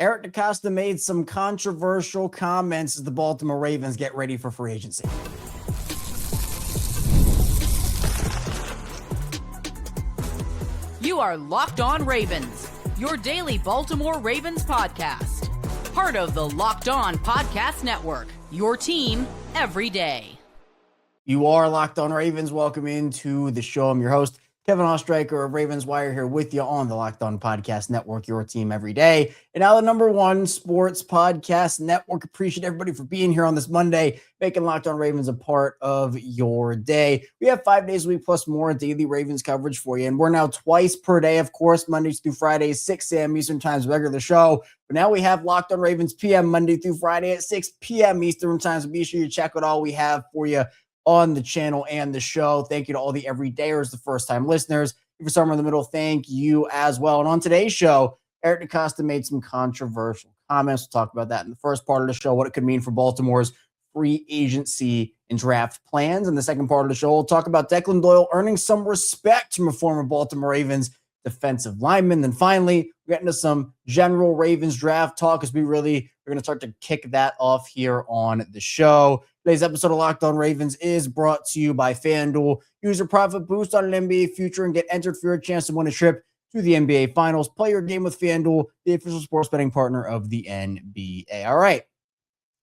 Eric DeCosta made some controversial comments as the Baltimore Ravens get ready for free agency. You are Locked On Ravens, your daily Baltimore Ravens podcast. Part of the Locked On Podcast Network, your team every day. You are Locked On Ravens. Welcome into the show. I'm your host, Kevin Oestreicher of Ravens Wire, here with you on the Locked On Podcast Network, your team every day. And now the number one sports podcast network. Appreciate everybody for being here on this Monday, making Locked On Ravens a part of your day. We have 5 days a week plus more daily Ravens coverage for you. And we're now twice per day, of course, Mondays through Fridays, 6 a.m. Eastern Time, regular show. But now we have Locked On Ravens PM Monday through Friday at 6 p.m. Eastern Time. So be sure you check out all we have for you on the channel and the show. Thank you to all the everydayers, the first-time listeners. If you're somewhere in the middle, thank you as well. And on today's show, Eric DeCosta made some controversial comments. We'll talk about that in the first part of the show, what it could mean for Baltimore's free agency and draft plans. In the second part of the show, we'll talk about Declan Doyle earning some respect from a former Baltimore Ravens defensive lineman. Then finally, we're getting to some general Ravens draft talk as we're going to start to kick that off here on the show. Today's episode of Locked On Ravens is brought to you by FanDuel. Use your profit boost on an NBA future and get entered for your chance to win a trip to the NBA Finals. Play your game with FanDuel, the official sports betting partner of the NBA. All right,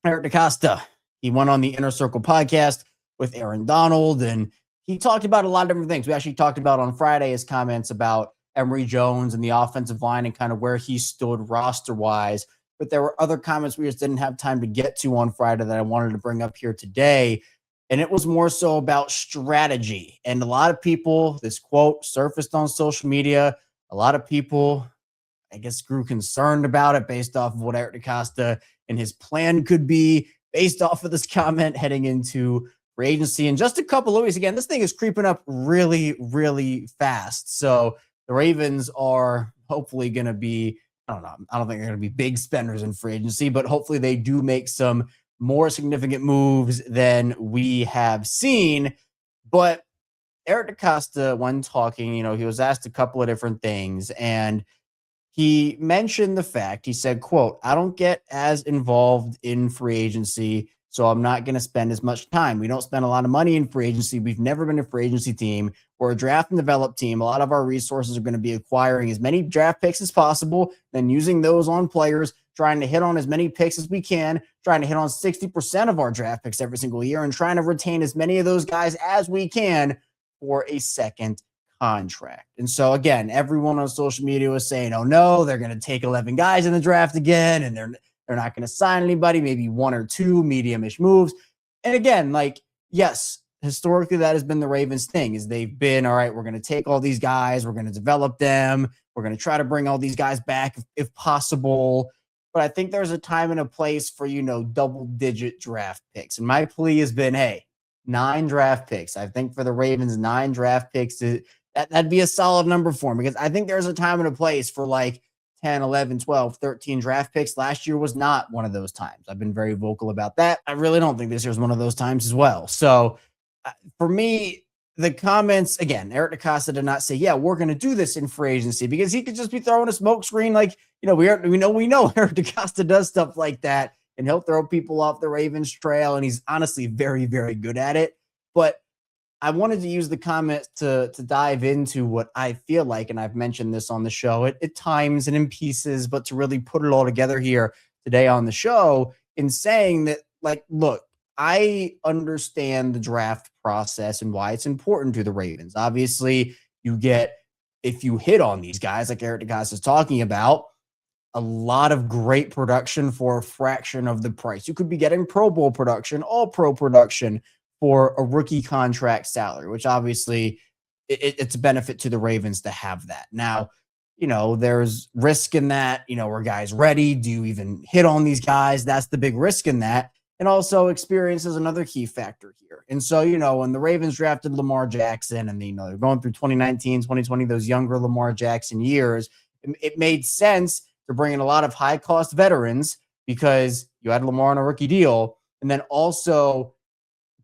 Eric DeCosta, he went on the Inner Circle podcast with Aaron Donald, and he talked about a lot of different things. We actually talked about on Friday his comments about Emory Jones and the offensive line and kind of where he stood roster-wise. But there were other comments we just didn't have time to get to on Friday that I wanted to bring up here today. And it was more so about strategy. And a lot of people, this quote surfaced on social media. A lot of people, I guess, grew concerned about it based off of what Eric DeCosta and his plan could be based off of this comment heading into free agency. In just a couple of weeks, again, this thing is creeping up really, really fast. So the Ravens are hopefully going to be, I don't know, I don't think they're going to be big spenders in free agency, but hopefully they do make some more significant moves than we have seen. But Eric DeCosta, when talking, he was asked a couple of different things, and he mentioned the fact, he said, quote, "I don't get as involved in free agency, so I'm not going to spend as much time. We don't spend a lot of money in free agency. We've never been a free agency team. We're a draft and develop team. A lot of our resources are going to be acquiring as many draft picks as possible, then using those on players, trying to hit on as many picks as we can, trying to hit on 60% of our draft picks every single year, and trying to retain as many of those guys as we can for a second contract." And so, again, everyone on social media was saying, oh, no, they're going to take 11 guys in the draft again, and they're not going to sign anybody, maybe one or two medium-ish moves. And again, yes, historically, that has been the Ravens' thing, is they've been, all right, we're going to take all these guys, we're going to develop them, we're going to try to bring all these guys back if possible. But I think there's a time and a place for, double-digit draft picks. And my plea has been, hey, 9 draft picks. I think for the Ravens, 9 draft picks, that'd be a solid number for them, because I think there's a time and a place for 10, 11, 12, 13 draft picks. Last year was not one of those times. I've been very vocal about that. I really don't think this year is one of those times as well. So for me, the comments, again, Eric DeCosta did not say, yeah, we're going to do this in free agency, because he could just be throwing a smoke screen. We know Eric DeCosta does stuff like that, and he'll throw people off the Ravens trail, and he's honestly very, very good at it. But I wanted to use the comments to dive into what I feel like, and I've mentioned this on the show at times and in pieces, but to really put it all together here today on the show in saying that, look, I understand the draft process and why it's important to the Ravens. Obviously, if you hit on these guys like Eric DeCosta is talking about, a lot of great production for a fraction of the price. You could be getting Pro Bowl production, all pro production for a rookie contract salary, which obviously it's a benefit to the Ravens to have that. Now, there's risk in that. Are guys ready? Do you even hit on these guys? That's the big risk in that. And also experience is another key factor here. And so, when the Ravens drafted Lamar Jackson and, they're going through 2019, 2020, those younger Lamar Jackson years, it made sense to bring in a lot of high-cost veterans because you had Lamar on a rookie deal, and then also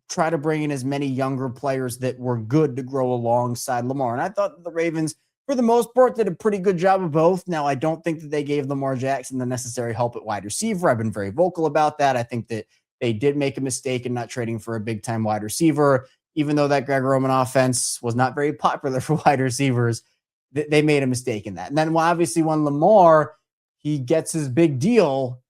try to bring in as many younger players that were good to grow alongside Lamar. And I thought the Ravens, for for the most part, did a pretty good job of both. Now, I don't think that they gave Lamar Jackson the necessary help at wide receiver. I've been very vocal about that. I think that they did make a mistake in not trading for a big-time wide receiver, even though that Greg Roman offense was not very popular for wide receivers. They made a mistake in that. And then, obviously, when Lamar, he gets his big deal,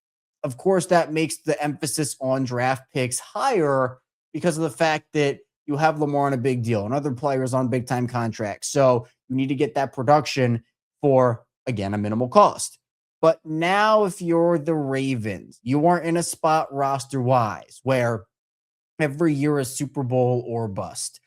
of course, that makes the emphasis on draft picks higher because of the fact that you have Lamar on a big deal and other players on big-time contracts. So you need to get that production for, again, a minimal cost. But now if you're the Ravens, you aren't in a spot roster-wise where every year is Super Bowl or bust,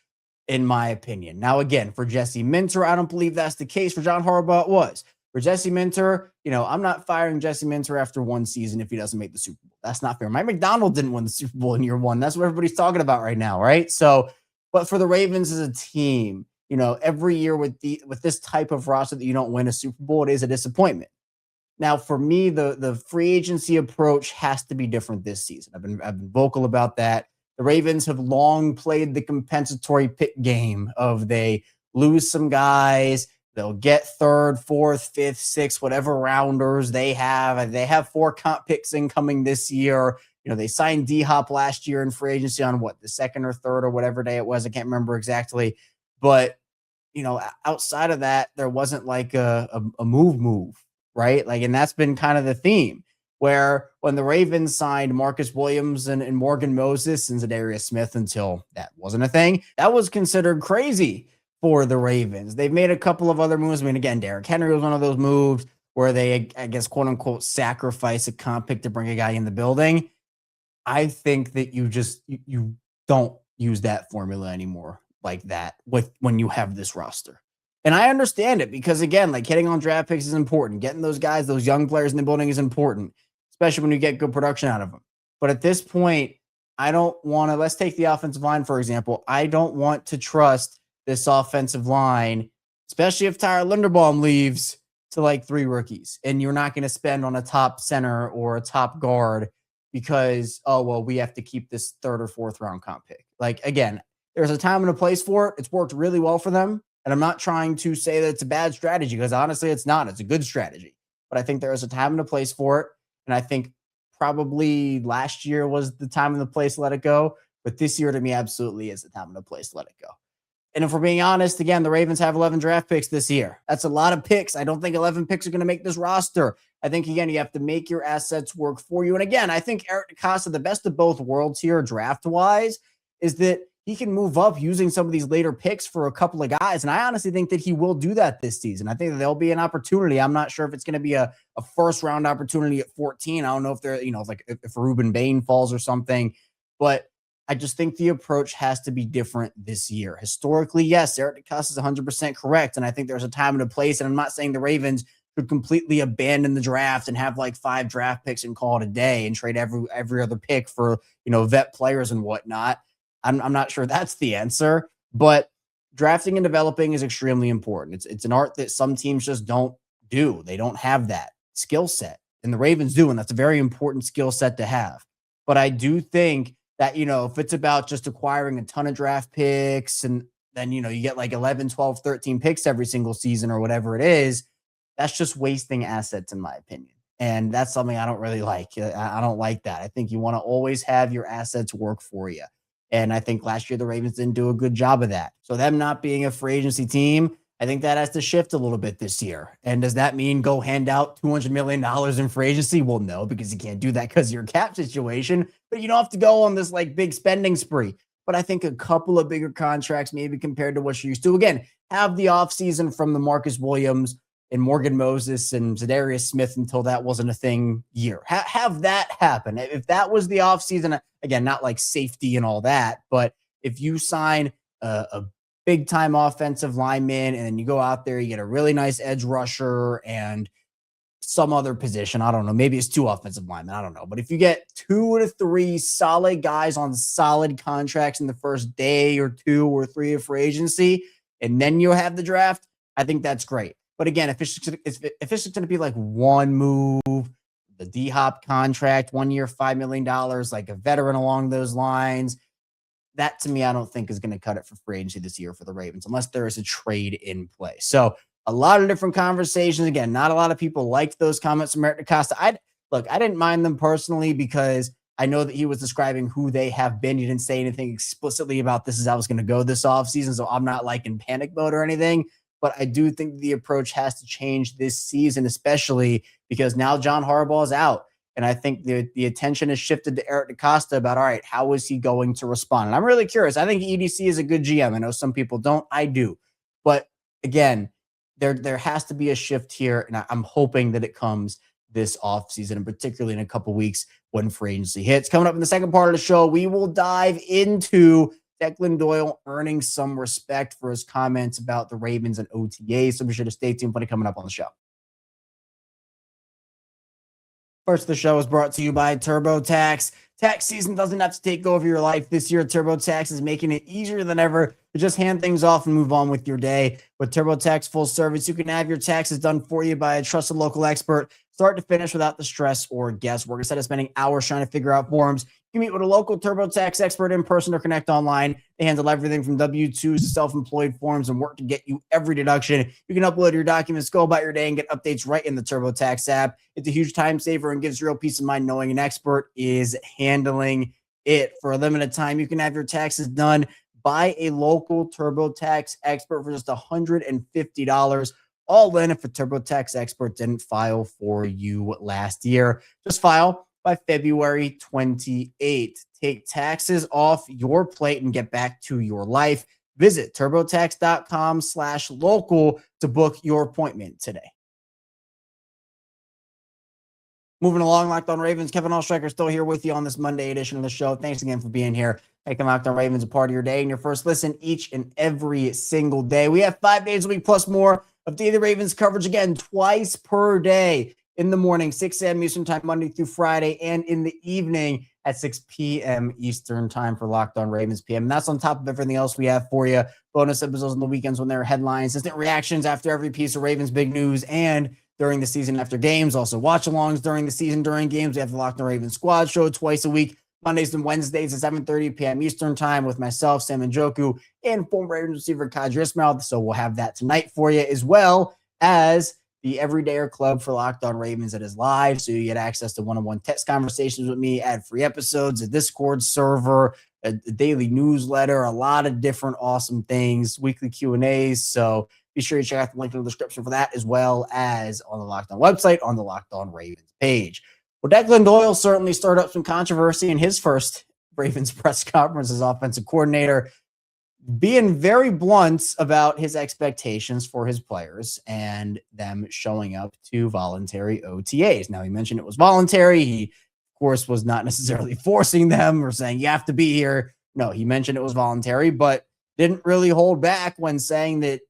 in my opinion. Now, again, for Jesse Minter, I don't believe that's the case. For John Harbaugh, it was. For Jesse Minter, I'm not firing Jesse Minter after one season if he doesn't make the Super Bowl. That's not fair. Mike McDonald didn't win the Super Bowl in year one. That's what everybody's talking about right now, right? So, but for the Ravens as a team, every year with this type of roster that you don't win a Super Bowl, it is a disappointment. Now, for me, the free agency approach has to be different this season. I've been vocal about that. The Ravens have long played the compensatory pick game of they lose some guys, they'll get third, fourth, fifth, sixth, whatever rounders they have. They have 4 comp picks incoming this year. They signed D-Hop last year in free agency on the second or third or whatever day it was. I can't remember exactly. But, outside of that, there wasn't like a move, right? And that's been kind of the theme. Where when the Ravens signed Marcus Williams and Morgan Moses and Zadarius Smith until that wasn't a thing, that was considered crazy for the Ravens. They've made a couple of other moves. I mean, again, Derrick Henry was one of those moves where they, I guess, quote unquote, sacrifice a comp pick to bring a guy in the building. I think that you don't use that formula anymore like that when you have this roster. And I understand it because, again, hitting on draft picks is important. Getting those guys, those young players in the building is important, especially when you get good production out of them. But at this point, I don't want to, let's take the offensive line, for example. I don't want to trust this offensive line, especially if Tyler Linderbaum leaves, to 3 rookies. And you're not going to spend on a top center or a top guard because, we have to keep this 3rd or 4th round comp pick. Again, there's a time and a place for it. It's worked really well for them. And I'm not trying to say that it's a bad strategy because honestly, it's not. It's a good strategy. But I think there is a time and a place for it. And I think probably last year was the time and the place to let it go. But this year, to me, absolutely is the time and the place to let it go. And if we're being honest, again, the Ravens have 11 draft picks this year. That's a lot of picks. I don't think 11 picks are going to make this roster. I think, again, you have to make your assets work for you. And again, I think Eric DeCosta, the best of both worlds here draft-wise, is that he can move up using some of these later picks for a couple of guys. And I honestly think that he will do that this season. I think that there'll be an opportunity. I'm not sure if it's going to be a first round opportunity at 14. I don't know if they're, if Ruben Bain falls or something, but I just think the approach has to be different this year. Historically, yes, Eric DeCosta is 100% correct. And I think there's a time and a place. And I'm not saying the Ravens should completely abandon the draft and have 5 draft picks and call it a day and trade every other pick for, vet players and whatnot. I'm not sure that's the answer, but drafting and developing is extremely important. It's an art that some teams just don't do. They don't have that skill set, and the Ravens do, and that's a very important skill set to have. But I do think that, if it's about just acquiring a ton of draft picks and then, you get 11, 12, 13 picks every single season or whatever it is, that's just wasting assets in my opinion. And that's something I don't really like. I don't like that. I think you want to always have your assets work for you. And I think last year the Ravens didn't do a good job of that. So them not being a free agency team, I think that has to shift a little bit this year. And does that mean go hand out $200 million in free agency? Well, no, because you can't do that because of your cap situation. But you don't have to go on this big spending spree. But I think a couple of bigger contracts, maybe compared to what you're used to. Again, have the offseason from the Marcus Williams and Morgan Moses and Zadarius Smith until that wasn't a thing year. Have that happen. If that was the offseason, again, not safety and all that, but if you sign a big time offensive lineman and then you go out there, you get a really nice edge rusher and some other position, I don't know, maybe it's 2 offensive linemen, I don't know. But if you get 2 to 3 solid guys on solid contracts in the first day or 2 or 3 of free agency, and then you have the draft, I think that's great. But again, if it's just going to be one move, the D-Hop contract, 1 year, $5 million, a veteran along those lines, that to me, I don't think is going to cut it for free agency this year for the Ravens, unless there is a trade in play. So a lot of different conversations. Again, not a lot of people liked those comments from Eric DeCosta. I didn't mind them personally because I know that he was describing who they have been. He didn't say anything explicitly about this is how it's going to go this offseason. So I'm not like in panic mode or anything. But I do think the approach has to change this season, especially because now John Harbaugh is out. And I think the attention has shifted to Eric DeCosta about, all right, how is he going to respond? And I'm really curious. I think EDC is a good GM. I know some people don't. I do. But again, there has to be a shift here. And I'm hoping that it comes this offseason, and particularly in a couple weeks when free agency hits. Coming up in the second part of the show, we will dive into Declan Doyle earning some respect for his comments about the Ravens and OTA. So be sure to stay tuned. Plenty coming up on the show. First of the show is brought to you by TurboTax. Tax season doesn't have to take over your life this year. TurboTax is making it easier than ever to just hand things off and move on with your day. With TurboTax full service, you can have your taxes done for you by a trusted local expert, start to finish without the stress or guesswork. Instead of spending hours trying to figure out forms, you can meet with a local TurboTax expert in person or connect online. They handle everything from W-2s to self-employed forms and work to get you every deduction. You can upload your documents, go about your day, and get updates right in the TurboTax app. It's a huge time saver and gives you real peace of mind knowing an expert is handling it. For a limited time, you can have your taxes done by a local TurboTax expert for just $150. All in if a TurboTax expert didn't file for you last year. Just file by February 28th. Take taxes off your plate and get back to your life. Visit TurboTax.com/local to book your appointment today. Moving along, Locked On Ravens. Kevin Oestreicher still here with you on this Monday edition of the show. Thanks again for being here, making Locked On Ravens a part of your day and your first listen each and every single day. We have 5 days a week plus more of Daily Ravens coverage, again, twice per day. In the morning, 6 a.m. Eastern time, Monday through Friday, and in the evening at 6 p.m. Eastern time for Locked On Ravens PM. And that's on top of everything else we have for you. Bonus episodes on the weekends when there are headlines, instant reactions after every piece of Ravens big news, and during the season after games. Also watch-alongs during the season during games. We have the Locked On Ravens Squad show twice a week, Mondays and Wednesdays at 7:30 p.m. Eastern time with myself, Sam Njoku, and former Ravens receiver Kadri Ismail. So we'll have that tonight for you, as well as the Everydayer Club for Locked On Ravens that is live. So you get access to one-on-one text conversations with me, ad-free episodes, a Discord server, a daily newsletter, a lot of different awesome things, weekly Q&As. So be sure you check out the link in the description for that, as well as on the Locked On website on the Locked On Ravens page. Well, Declan Doyle certainly stirred up some controversy in his first Ravens press conference as offensive coordinator, being very blunt about his expectations for his players and them showing up to voluntary OTAs. Now, he mentioned it was voluntary. He, of course, was not necessarily forcing them or saying you have to be here. No, he mentioned it was voluntary, but didn't really hold back when saying that,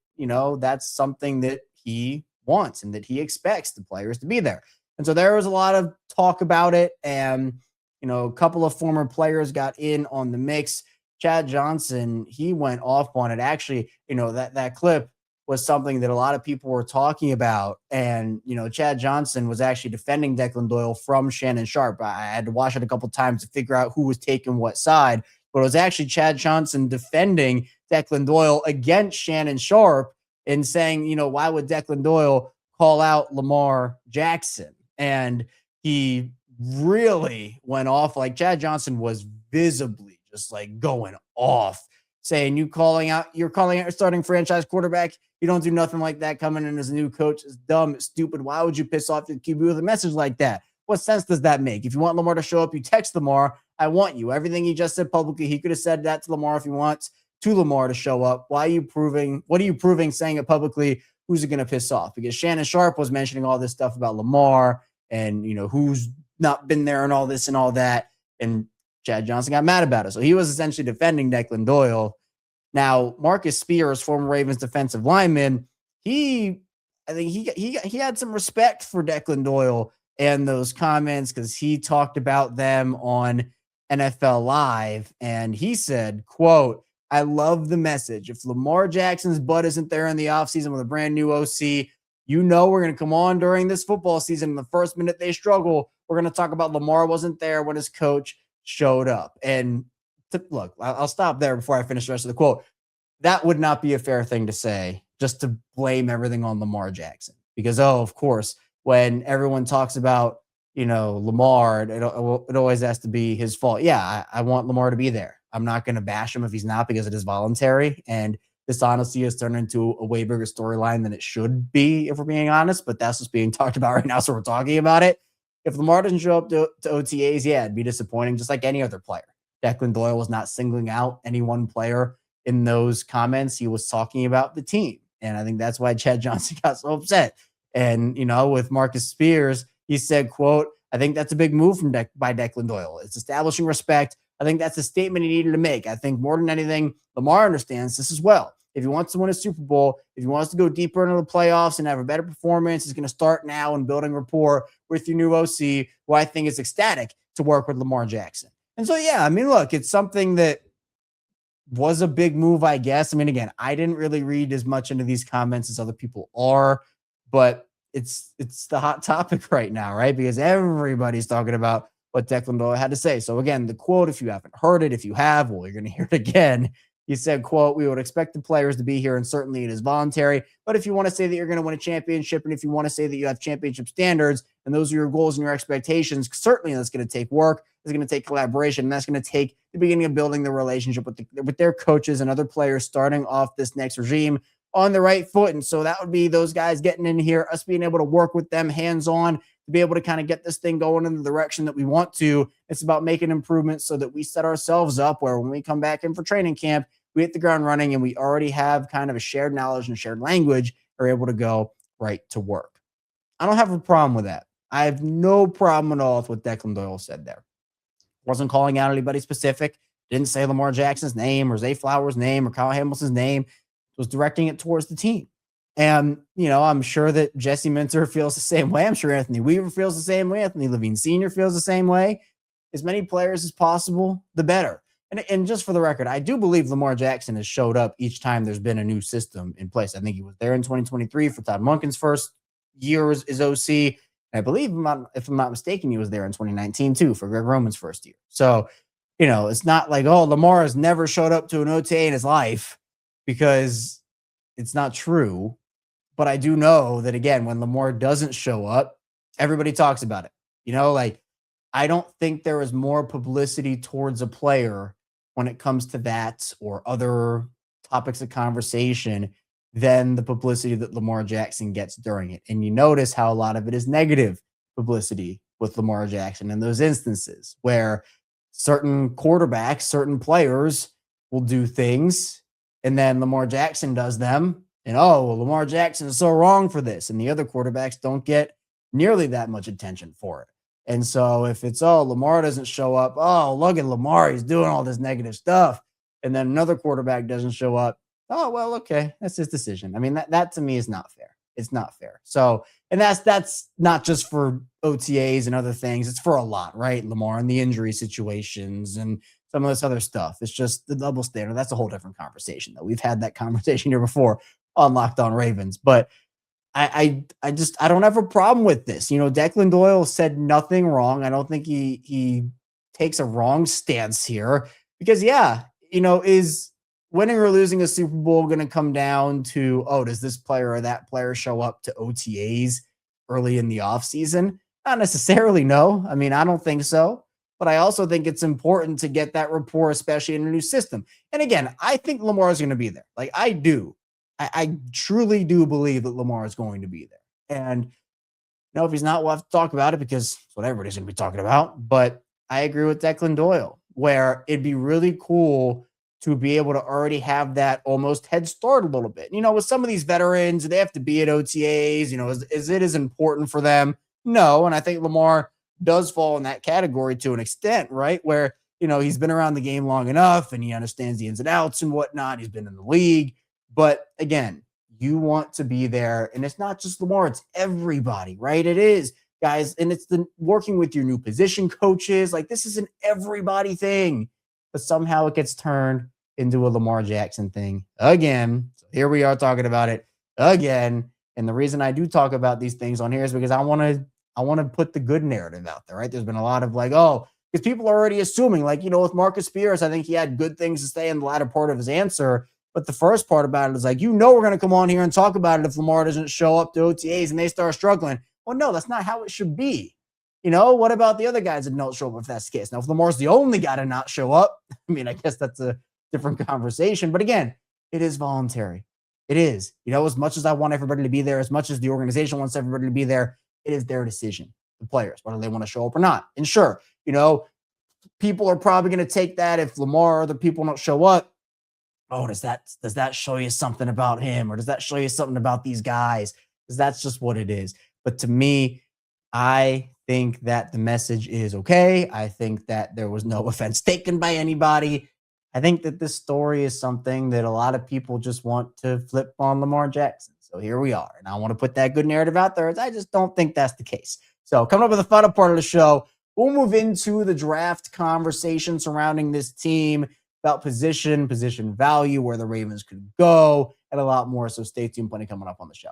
that's something that he wants and that he expects the players to be there. And so there was a lot of talk about it. And, a couple of former players got in on the mix. Chad Johnson, he went off on it. Actually, that clip was something that a lot of people were talking about. And, Chad Johnson was actually defending Declan Doyle from Shannon Sharpe. I had to watch it a couple times to figure out who was taking what side. But it was actually Chad Johnson defending Declan Doyle against Shannon Sharpe and saying, why would Declan Doyle call out Lamar Jackson? And he really went off. Like, Chad Johnson was visibly just like going off, saying you're calling out your starting franchise quarterback. You don't do nothing like that coming in as a new coach. It's dumb. It's stupid. Why would you piss off your QB with a message like that? What sense does that make? If you want Lamar to show up, you text Lamar, I want you. Everything he just said publicly, he could have said that to Lamar if he wants to Lamar to show up. What are you proving saying it publicly? Who's it going to piss off? Because Shannon Sharpe was mentioning all this stuff about Lamar and, who's not been there and all this and all that. And Chad Johnson got mad about it. So he was essentially defending Declan Doyle. Now, Marcus Spears, former Ravens defensive lineman, I think he had some respect for Declan Doyle and those comments because he talked about them on NFL Live. And he said, quote, I love the message. If Lamar Jackson's butt isn't there in the offseason with a brand new OC, we're going to come on during this football season. And the first minute they struggle, we're going to talk about Lamar wasn't there when his coach showed up. And look, I'll stop there before I finish the rest of the quote. That would not be a fair thing to say just to blame everything on Lamar Jackson. Because, of course, when everyone talks about, Lamar, it always has to be his fault. Yeah, I want Lamar to be there. I'm not going to bash him if he's not, because it is voluntary. And this honestly has turned into a way bigger storyline than it should be, if we're being honest. But that's what's being talked about right now, so we're talking about it. If Lamar doesn't show up to OTAs, yeah, it'd be disappointing, just like any other player. Declan Doyle was not singling out any one player in those comments. He was talking about the team. And I think that's why Chad Johnson got so upset. And, with Marcus Spears, he said, quote, "I think that's a big move by Declan Doyle. It's establishing respect. I think that's a statement he needed to make. I think more than anything, Lamar understands this as well. If he wants to win a Super Bowl, if he wants to go deeper into the playoffs and have a better performance, he's going to start now and building rapport with your new OC, who I think is ecstatic to work with Lamar Jackson." And so, yeah, look, it's something that was a big move, I guess. Again, I didn't really read as much into these comments as other people are, but it's the hot topic right now, right? Because everybody's talking about what Declan Doyle had to say. So again, the quote, if you haven't heard it, if you have, well, you're going to hear it again. He said, quote, "We would expect the players to be here, and certainly it is voluntary. But if you want to say that you're going to win a championship, and if you want to say that you have championship standards, and those are your goals and your expectations, certainly that's going to take work. It's going to take collaboration, and that's going to take the beginning of building the relationship with their coaches and other players, starting off this next regime on the right foot." And so that would be those guys getting in here, us being able to work with them hands-on to be able to kind of get this thing going in the direction that we want to. It's about making improvements so that we set ourselves up where when we come back in for training camp, we hit the ground running and we already have kind of a shared knowledge and shared language, are able to go right to work. I don't have a problem with that. I have no problem at all with what Declan Doyle said there. Wasn't calling out anybody specific. Didn't say Lamar Jackson's name or Zay Flowers' name or Kyle Hamilton's name. Was directing it towards the team. And, I'm sure that Jesse Minter feels the same way. I'm sure Anthony Weaver feels the same way. Anthony Levine Sr. feels the same way. As many players as possible, the better. And just for the record, I do believe Lamar Jackson has showed up each time there's been a new system in place. I think he was there in 2023 for Todd Monken's first year as OC. And I believe, if I'm not mistaken, he was there in 2019 too for Greg Roman's first year. So, it's not like, Lamar has never showed up to an OTA in his life, because it's not true. But I do know that, again, when Lamar doesn't show up, everybody talks about it. I don't think there is more publicity towards a player when it comes to that or other topics of conversation than the publicity that Lamar Jackson gets during it. And you notice how a lot of it is negative publicity with Lamar Jackson in those instances where certain quarterbacks, certain players will do things, and then Lamar Jackson does them. And, Lamar Jackson is so wrong for this. And the other quarterbacks don't get nearly that much attention for it. And so if it's, Lamar doesn't show up, look at Lamar, he's doing all this negative stuff. And then another quarterback doesn't show up. Well, okay, that's his decision. That to me is not fair. It's not fair. So, and that's not just for OTAs and other things. It's for a lot, right? Lamar and the injury situations and some of this other stuff. It's just the double standard. That's a whole different conversation, though. We've had that conversation here before on Locked On Ravens. But I don't have a problem with this. Declan Doyle said nothing wrong. I don't think he takes a wrong stance here because, is winning or losing a Super Bowl going to come down to, does this player or that player show up to OTAs early in the offseason? Not necessarily, no. I don't think so. But I also think it's important to get that rapport, especially in a new system. And again, I think Lamar is going to be there. Like I do. I truly do believe that Lamar is going to be there. And if he's not, we'll have to talk about it because it's what everybody's going to be talking about. But I agree with Declan Doyle, where it'd be really cool to be able to already have that almost head start a little bit. With some of these veterans, they have to be at OTAs. Is it as important for them? No. And I think Lamar does fall in that category to an extent, right? Where, he's been around the game long enough and he understands the ins and outs and whatnot. He's been in the league. But again, you want to be there. And it's not just Lamar, it's everybody, right? It is, guys. And it's the working with your new position coaches. Like this is an everybody thing. But somehow it gets turned into a Lamar Jackson thing again. So here we are talking about it again. And the reason I do talk about these things on here is because I want to put the good narrative out there, right? There's been a lot of because people are already assuming, with Marcus Spears, I think he had good things to say in the latter part of his answer. But the first part about it is like, we're going to come on here and talk about it if Lamar doesn't show up to OTAs and they start struggling. Well, no, that's not how it should be. What about the other guys that don't show up if that's the case? Now, if Lamar's the only guy to not show up, I guess that's a different conversation. But again, it is voluntary. It is. As much as I want everybody to be there, as much as the organization wants everybody to be there, it is their decision, the players, whether they want to show up or not. And sure, people are probably going to take that if Lamar or other people don't show up. Oh, does that show you something about him? Or does that show you something about these guys? Because that's just what it is. But to me, I think that the message is okay. I think that there was no offense taken by anybody. I think that this story is something that a lot of people just want to flip on Lamar Jackson. So here we are. And I want to put that good narrative out there. I just don't think that's the case. So coming up with the final part of the show, we'll move into the draft conversation surrounding this team, about position value, where the Ravens could go, and a lot more. So stay tuned. Plenty coming up on the show.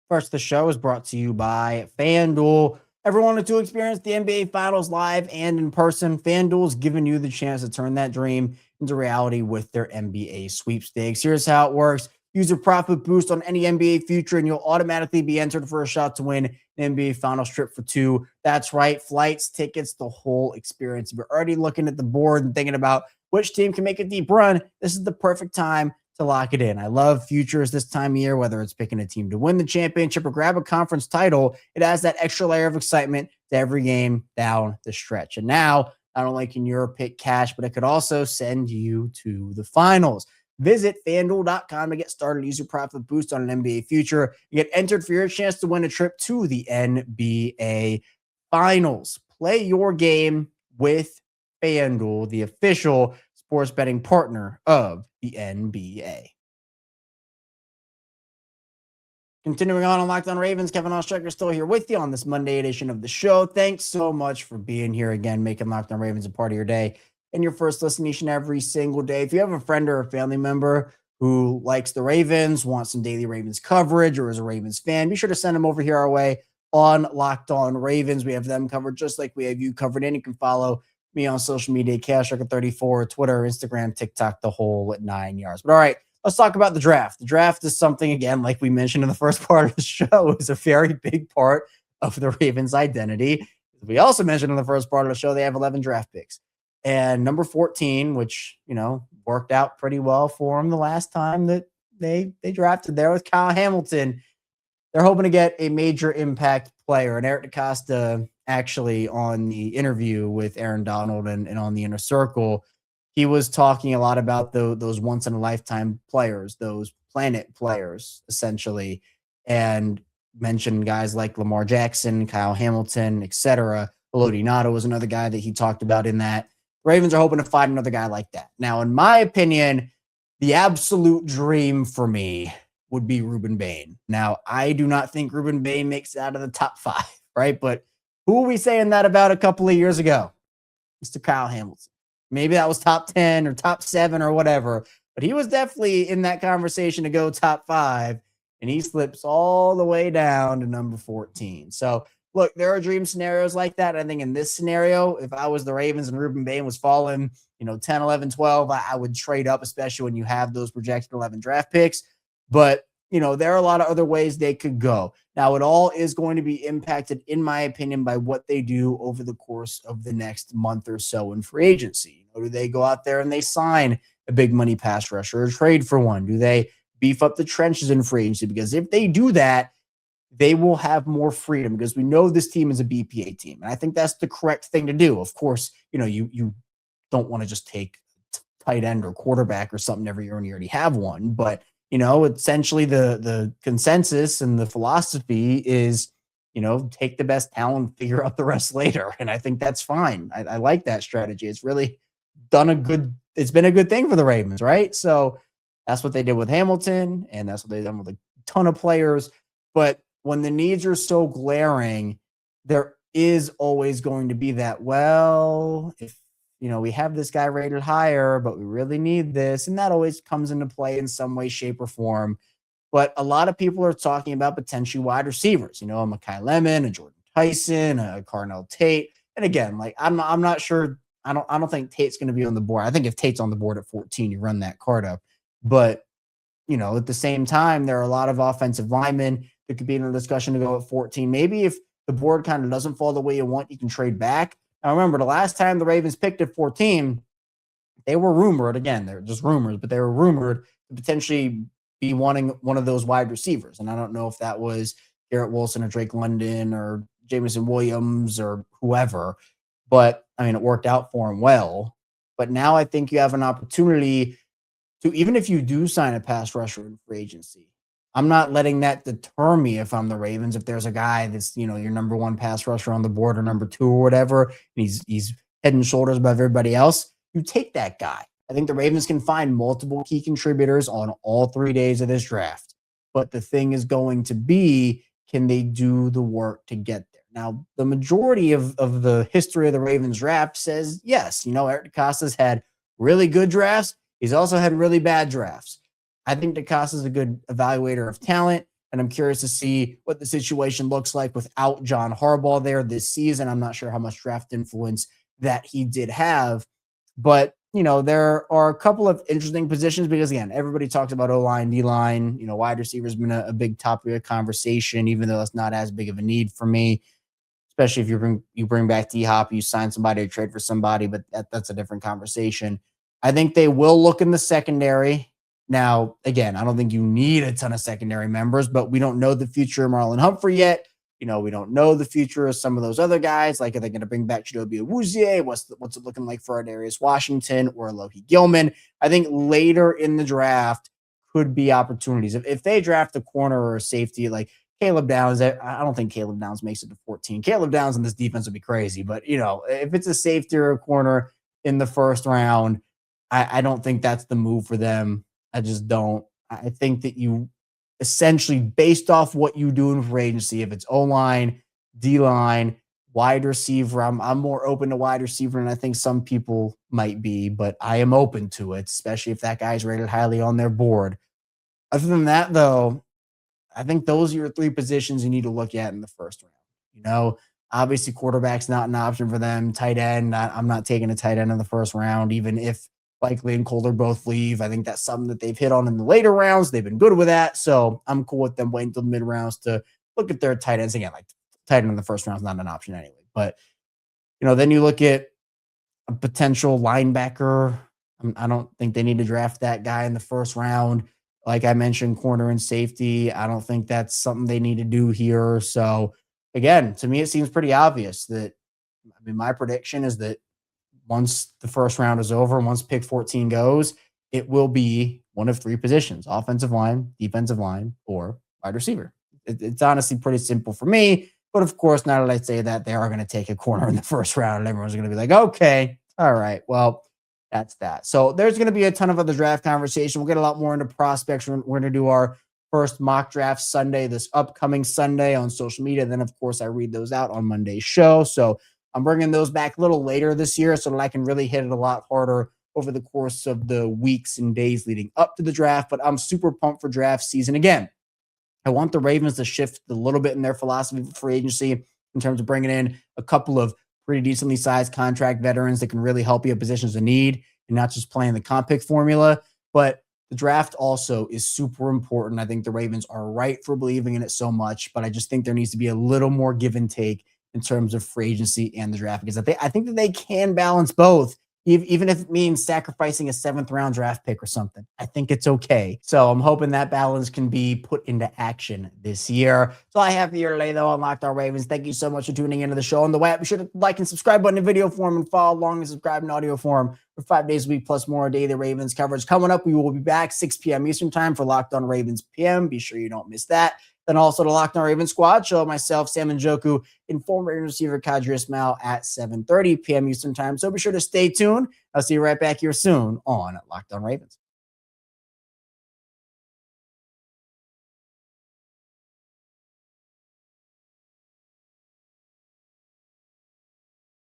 First, the show is brought to you by FanDuel. Ever wanted to experience the NBA Finals live and in person? FanDuel is giving you the chance to turn that dream into reality with their NBA sweepstakes. Here's how it works. Use a profit boost on any NBA future, and you'll automatically be entered for a shot to win an NBA Finals trip for two. That's right. Flights, tickets, the whole experience. If you're already looking at the board and thinking about which team can make a deep run, this is the perfect time to lock it in. I love futures this time of year, whether it's picking a team to win the championship or grab a conference title. It adds that extra layer of excitement to every game down the stretch. And now, not only can your pick cash, but it could also send you to the finals. Visit FanDuel.com to get started. Use your profit boost on an NBA future. You get entered for your chance to win a trip to the NBA Finals. Play your game with FanDuel, the official sports betting partner of the NBA. Continuing on Locked On Ravens, Kevin Oestreicher still here with you on this Monday edition of the show. Thanks so much for being here again, making Locked On Ravens a part of your day and your first listen each and every single day. If you have a friend or a family member who likes the Ravens, wants some daily Ravens coverage, or is a Ravens fan, be sure to send them over here our way on Locked On Ravens. We have them covered just like we have you covered. And you can follow me on social media, CashRecord34, Twitter, Instagram, TikTok, the whole 9 yards. But all right, let's talk about the draft. The draft is something, again, like we mentioned in the first part of the show, is a very big part of the Ravens' identity. We also mentioned in the first part of the show, they have 11 draft picks. And number 14, which, worked out pretty well for them the last time that they drafted there with Kyle Hamilton. They're hoping to get a major impact player. And Eric DeCosta, actually, on the interview with Aaron Donald and on the Inner Circle, he was talking a lot about those once-in-a-lifetime players, those planet players, essentially, and mentioned guys like Lamar Jackson, Kyle Hamilton, etc. Elodie Nato was another guy that he talked about in that. Ravens are hoping to find another guy like that. Now, in my opinion, the absolute dream for me would be Ruben Bain. Now, I do not think Ruben Bain makes it out of the top 5, right? But who were we saying that about a couple of years ago? Mr. Kyle Hamilton. Maybe that was top 10 or top 7 or whatever, but he was definitely in that conversation to go top 5, and he slips all the way down to number 14. So, look, there are dream scenarios like that. I think in this scenario, if I was the Ravens and Ruben Bain was falling, 10, 11, 12, I would trade up, especially when you have those projected 11 draft picks. But, there are a lot of other ways they could go. Now, it all is going to be impacted, in my opinion, by what they do over the course of the next month or so in free agency. Do they go out there and they sign a big money pass rusher or trade for one? Do they beef up the trenches in free agency? Because if they do that, they will have more freedom, because we know this team is a BPA team. And I think that's the correct thing to do. Of course, you don't want to just take tight end or quarterback or something every year and you already have one. But, essentially the consensus and the philosophy is, take the best talent, figure out the rest later. And I think that's fine. I like that strategy. It's really it's been a good thing for the Ravens, right? So that's what they did with Hamilton, and that's what they've done with a ton of players. But when the needs are so glaring, there is always going to be that, if, we have this guy rated higher, but we really need this. And that always comes into play in some way, shape, or form. But a lot of people are talking about potentially wide receivers, a Mekhi Lemon, a Jordan Tyson, a Carnell Tate. And again, I'm not sure I don't think Tate's going to be on the board. I think if Tate's on the board at 14, you run that card up. But, at the same time, there are a lot of offensive linemen that could be in the discussion to go at 14. Maybe if the board kind of doesn't fall the way you want, you can trade back. Now, remember, the last time the Ravens picked at 14, they were rumored, again, they're just rumors, but they were rumored to potentially be wanting one of those wide receivers. And I don't know if that was Garrett Wilson or Drake London or Jameson Williams or whoever, but it worked out for him well. But now I think you have an opportunity to, even if you do sign a pass rusher in free agency, I'm not letting that deter me if I'm the Ravens. If there's a guy that's, your number one pass rusher on the board or number two or whatever, and he's head and shoulders above everybody else, you take that guy. I think the Ravens can find multiple key contributors on all 3 days of this draft. But the thing is going to be, can they do the work to get there? Now, the majority of the history of the Ravens draft says yes. Eric DeCosta's had really good drafts. He's also had really bad drafts. I think DeCosta's a good evaluator of talent, and I'm curious to see what the situation looks like without John Harbaugh there this season. I'm not sure how much draft influence that he did have, but there are a couple of interesting positions because, again, everybody talks about O-line, D-line. Wide receiver's been a big topic of conversation, even though it's not as big of a need for me, especially if you bring back D-Hop, you sign somebody or trade for somebody, but that's a different conversation. I think they will look in the secondary. Now, again, I don't think you need a ton of secondary members, but we don't know the future of Marlon Humphrey yet. We don't know the future of some of those other guys. Like, are they going to bring back Chidobe Awuzie? What's it looking like for Darius Washington or Loki Gilman? I think later in the draft could be opportunities. If they draft a corner or a safety like Caleb Downs, I don't think Caleb Downs makes it to 14. Caleb Downs in this defense would be crazy. But, if it's a safety or a corner in the first round, I don't think that's the move for them. I just don't. I think that you essentially, based off what you do in free agency, if it's O-line, D-line, wide receiver, I'm more open to wide receiver than I think some people might be, but I am open to it, especially if that guy's rated highly on their board. Other than that, though, I think those are your three positions you need to look at in the first round. Obviously quarterback's not an option for them. Tight end, I'm not taking a tight end in the first round, even if Likely and Kohler both leave. I think that's something that they've hit on in the later rounds. They've been good with that. So I'm cool with them waiting until the mid rounds to look at their tight ends. Again, like tight end in the first round is not an option anyway. But, then you look at a potential linebacker. I don't think they need to draft that guy in the first round. Like I mentioned, corner and safety. I don't think that's something they need to do here. So again, to me, it seems pretty obvious that, my prediction is that once the first round is over, once pick 14 goes, it will be one of three positions: offensive line, defensive line, or wide receiver. It's honestly pretty simple for me. But of course, now that I say that, they are going to take a corner in the first round, and everyone's going to be like, okay, all right, well, that's that. So there's going to be a ton of other draft conversation. We'll get a lot more into prospects. We're going to do our first mock draft Sunday, this upcoming Sunday, on social media. Then, of course, I read those out on Monday's show. So I'm bringing those back a little later this year so that I can really hit it a lot harder over the course of the weeks and days leading up to the draft. But I'm super pumped for draft season. Again, I want the Ravens to shift a little bit in their philosophy for free agency in terms of bringing in a couple of pretty decently sized contract veterans that can really help you at positions of need and not just playing the comp pick formula. But the draft also is super important. I think the Ravens are right for believing in it so much, but I just think there needs to be a little more give and take in terms of free agency and the draft, because I think that they can balance both, even if it means sacrificing a 7th round draft pick or something. I think it's okay. So I'm hoping that balance can be put into action this year. That's all I have for you today, though, on Locked On Ravens. Thank you so much for tuning into the show on the web. Be sure to like and subscribe button in video form and follow along and subscribe in audio form for 5 days a week plus more daily Ravens coverage. Coming up, we will be back 6 p.m. Eastern time for Locked On Ravens PM. Be sure you don't miss that. Then also the Locked On Ravens squad show, myself, Sam Njoku, and former Ravens receiver Kadri Ismail at 7:30 p.m. Eastern time. So be sure to stay tuned. I'll see you right back here soon on Locked On Ravens.